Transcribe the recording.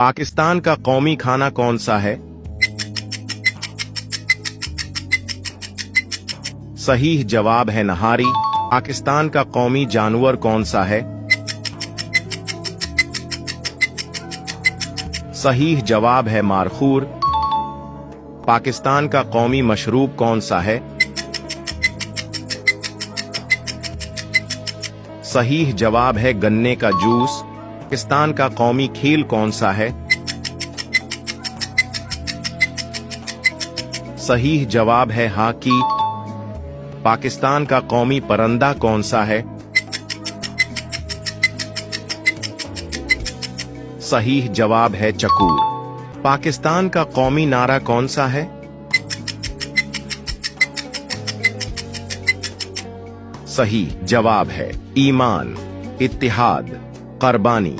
पाकिस्तान का कौमी खाना कौन सा है? सही जवाब है नहारी। पाकिस्तान का कौमी जानवर कौन सा है? सही जवाब है मारखूर। पाकिस्तान का कौमी मशरूब कौन सा है? सही जवाब है गन्ने का जूस। पाकिस्तान का कौमी खेल कौन सा है? सही जवाब है हॉकी। पाकिस्तान का कौमी परिंदा कौन सा है? सही जवाब है चकूर। पाकिस्तान का कौमी नारा कौन सा है? सही जवाब है ईमान, इत्तिहाद, कुर्बानी।